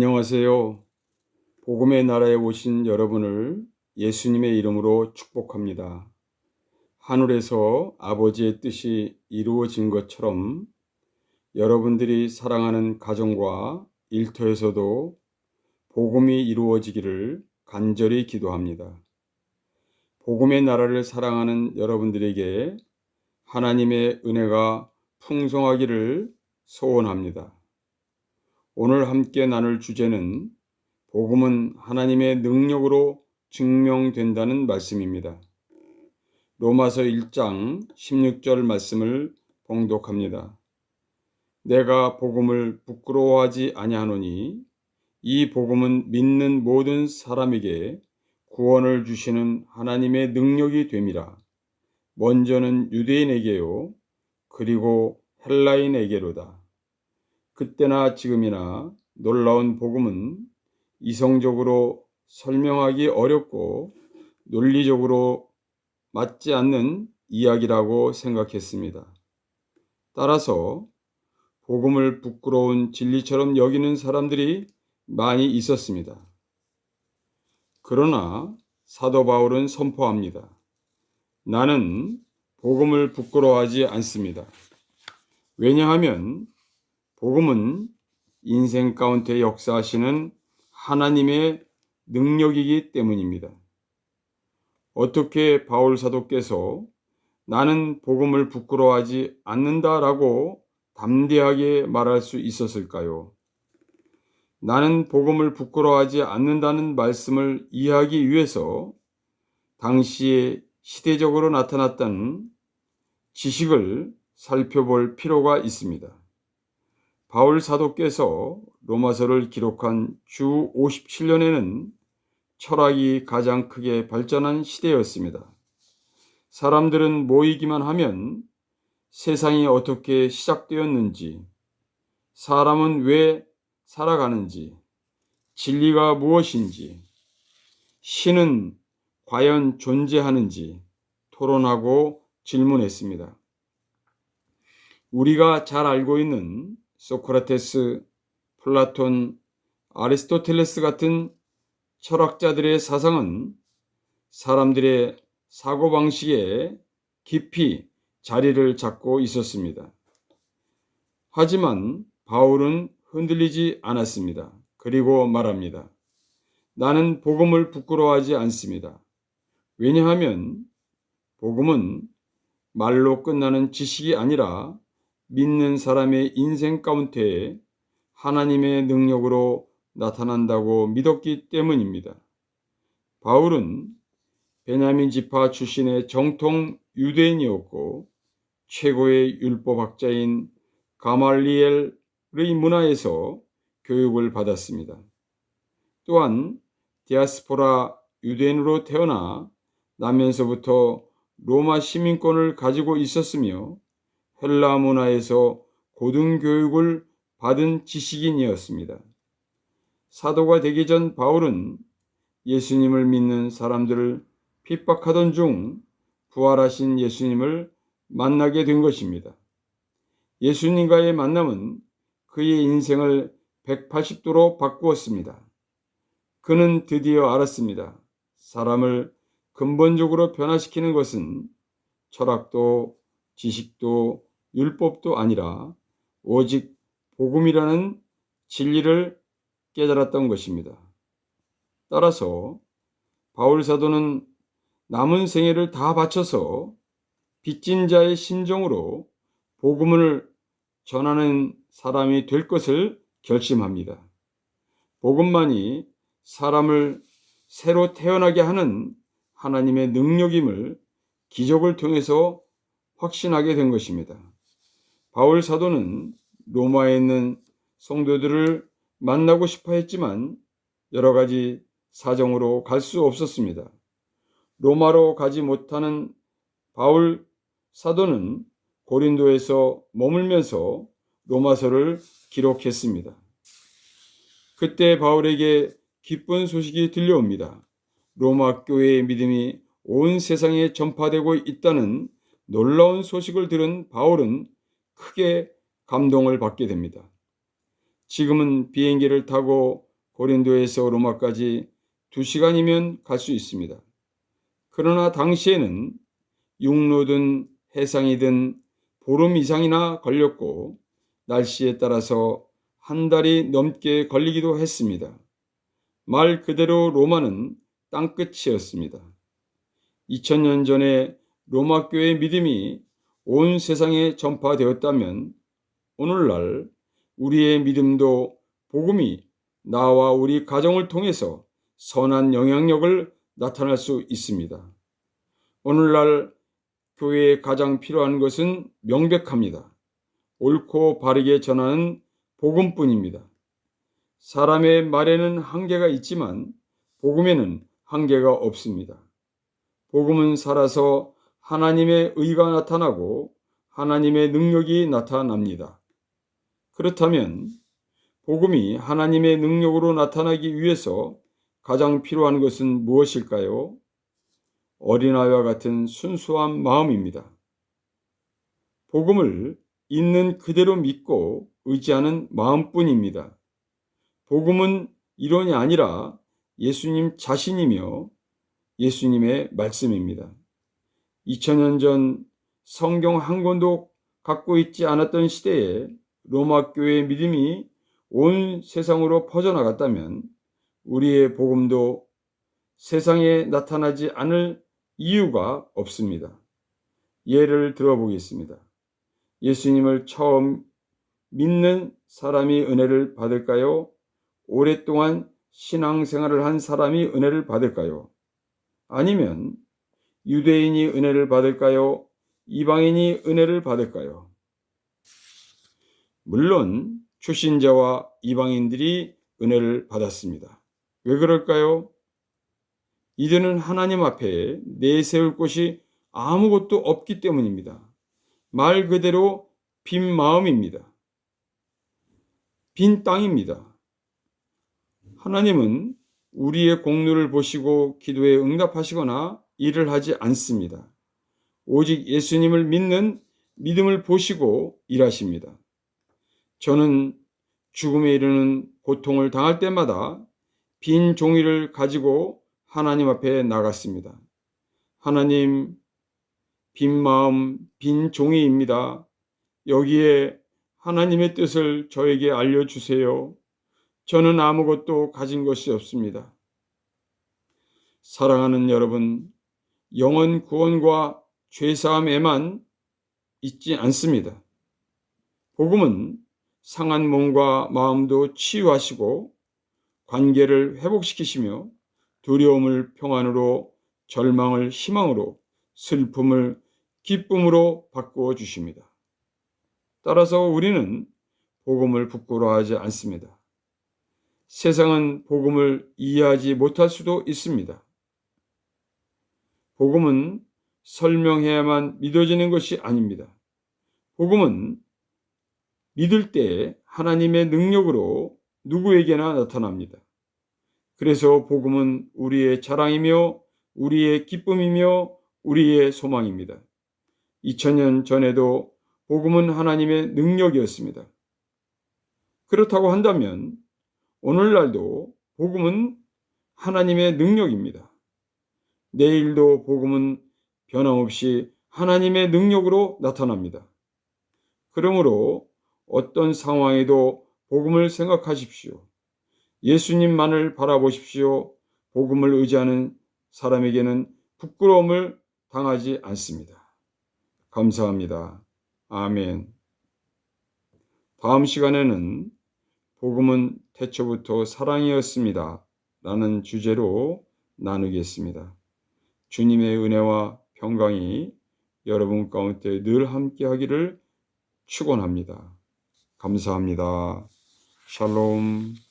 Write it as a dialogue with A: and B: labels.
A: 안녕하세요. 복음의 나라에 오신 여러분을 예수님의 이름으로 축복합니다. 하늘에서 아버지의 뜻이 이루어진 것처럼 여러분들이 사랑하는 가정과 일터에서도 복음이 이루어지기를 간절히 기도합니다. 복음의 나라를 사랑하는 여러분들에게 하나님의 은혜가 풍성하기를 소원합니다. 오늘 함께 나눌 주제는 복음은 하나님의 능력으로 증명된다는 말씀입니다. 로마서 1장 16절 말씀을 봉독합니다. 내가 복음을 부끄러워하지 아니하노니 이 복음은 믿는 모든 사람에게 구원을 주시는 하나님의 능력이 됨이라. 먼저는 유대인에게요, 그리고 헬라인에게로다. 그때나 지금이나 놀라운 복음은 이성적으로 설명하기 어렵고 논리적으로 맞지 않는 이야기라고 생각했습니다. 따라서 복음을 부끄러운 진리처럼 여기는 사람들이 많이 있었습니다. 그러나 사도 바울은 선포합니다. 나는 복음을 부끄러워하지 않습니다. 왜냐하면 복음은 인생 가운데 역사하시는 하나님의 능력이기 때문입니다. 어떻게 바울 사도께서 나는 복음을 부끄러워하지 않는다라고 담대하게 말할 수 있었을까요? 나는 복음을 부끄러워하지 않는다는 말씀을 이해하기 위해서 당시에 시대적으로 나타났던 지식을 살펴볼 필요가 있습니다. 바울 사도께서 로마서를 기록한 주 57년에는 철학이 가장 크게 발전한 시대였습니다. 사람들은 모이기만 하면 세상이 어떻게 시작되었는지, 사람은 왜 살아가는지, 진리가 무엇인지, 신은 과연 존재하는지 토론하고 질문했습니다. 우리가 잘 알고 있는 소크라테스, 플라톤, 아리스토텔레스 같은 철학자들의 사상은 사람들의 사고방식에 깊이 자리를 잡고 있었습니다. 하지만 바울은 흔들리지 않았습니다. 그리고 말합니다. 나는 복음을 부끄러워하지 않습니다. 왜냐하면 복음은 말로 끝나는 지식이 아니라 믿는 사람의 인생 가운데 하나님의 능력으로 나타난다고 믿었기 때문입니다. 바울은 베냐민 지파 출신의 정통 유대인이었고 최고의 율법학자인 가말리엘의 문화에서 교육을 받았습니다. 또한 디아스포라 유대인으로 태어나 나면서부터 로마 시민권을 가지고 있었으며 헬라 문화에서 고등교육을 받은 지식인이었습니다. 사도가 되기 전 바울은 예수님을 믿는 사람들을 핍박하던 중 부활하신 예수님을 만나게 된 것입니다. 예수님과의 만남은 그의 인생을 180도로 바꾸었습니다. 그는 드디어 알았습니다. 사람을 근본적으로 변화시키는 것은 철학도 지식도 율법도 아니라 오직 복음이라는 진리를 깨달았던 것입니다. 따라서 바울 사도는 남은 생애를 다 바쳐서 빚진 자의 심정으로 복음을 전하는 사람이 될 것을 결심합니다. 복음만이 사람을 새로 태어나게 하는 하나님의 능력임을 기적을 통해서 확신하게 된 것입니다. 바울 사도는 로마에 있는 성도들을 만나고 싶어 했지만 여러 가지 사정으로 갈 수 없었습니다. 로마로 가지 못하는 바울 사도는 고린도에서 머물면서 로마서를 기록했습니다. 그때 바울에게 기쁜 소식이 들려옵니다. 로마 교회의 믿음이 온 세상에 전파되고 있다는 놀라운 소식을 들은 바울은 크게 감동을 받게 됩니다. 지금은 비행기를 타고 고린도에서 로마까지 2시간이면 갈 수 있습니다. 그러나 당시에는 육로든 해상이든 보름 이상이나 걸렸고 날씨에 따라서 한 달이 넘게 걸리기도 했습니다. 말 그대로 로마는 땅끝이었습니다. 2000년 전에 로마 교회의 믿음이 온 세상에 전파되었다면 오늘날 우리의 믿음도 복음이 나와 우리 가정을 통해서 선한 영향력을 나타낼 수 있습니다. 오늘날 교회에 가장 필요한 것은 명백합니다. 옳고 바르게 전하는 복음뿐입니다. 사람의 말에는 한계가 있지만 복음에는 한계가 없습니다. 복음은 살아서 하나님의 의가 나타나고 하나님의 능력이 나타납니다. 그렇다면 복음이 하나님의 능력으로 나타나기 위해서 가장 필요한 것은 무엇일까요? 어린아이와 같은 순수한 마음입니다. 복음을 있는 그대로 믿고 의지하는 마음뿐입니다. 복음은 이론이 아니라 예수님 자신이며 예수님의 말씀입니다. 2000년 전 성경 한 권도 갖고 있지 않았던 시대에 로마 교회의 믿음이 온 세상으로 퍼져나갔다면 우리의 복음도 세상에 나타나지 않을 이유가 없습니다. 예를 들어보겠습니다. 예수님을 처음 믿는 사람이 은혜를 받을까요? 오랫동안 신앙생활을 한 사람이 은혜를 받을까요? 아니면 유대인이 은혜를 받을까요? 이방인이 은혜를 받을까요? 물론 초신자와 이방인들이 은혜를 받았습니다. 왜 그럴까요? 이들은 하나님 앞에 내세울 곳이 아무것도 없기 때문입니다. 말 그대로 빈 마음입니다. 빈 땅입니다. 하나님은 우리의 공로를 보시고 기도에 응답하시거나 일을 하지 않습니다. 오직 예수님을 믿는 믿음을 보시고 일하십니다. 저는 죽음에 이르는 고통을 당할 때마다 빈 종이를 가지고 하나님 앞에 나갔습니다. 하나님, 빈 마음, 빈 종이입니다. 여기에 하나님의 뜻을 저에게 알려주세요. 저는 아무것도 가진 것이 없습니다. 사랑하는 여러분, 영원 구원과 죄사함에만 있지 않습니다. 복음은 상한 몸과 마음도 치유하시고 관계를 회복시키시며 두려움을 평안으로, 절망을 희망으로, 슬픔을 기쁨으로 바꾸어 주십니다. 따라서 우리는 복음을 부끄러워하지 않습니다. 세상은 복음을 이해하지 못할 수도 있습니다. 복음은 설명해야만 믿어지는 것이 아닙니다. 복음은 믿을 때 하나님의 능력으로 누구에게나 나타납니다. 그래서 복음은 우리의 자랑이며 우리의 기쁨이며 우리의 소망입니다. 2000년 전에도 복음은 하나님의 능력이었습니다. 그렇다고 한다면 오늘날도 복음은 하나님의 능력입니다. 내일도 복음은 변함없이 하나님의 능력으로 나타납니다. 그러므로 어떤 상황에도 복음을 생각하십시오. 예수님만을 바라보십시오. 복음을 의지하는 사람에게는 부끄러움을 당하지 않습니다. 감사합니다. 아멘. 다음 시간에는 복음은 태초부터 사랑이었습니다. 라는 주제로 나누겠습니다. 주님의 은혜와 평강이 여러분 가운데 늘 함께 하기를 축원합니다. 감사합니다. 샬롬.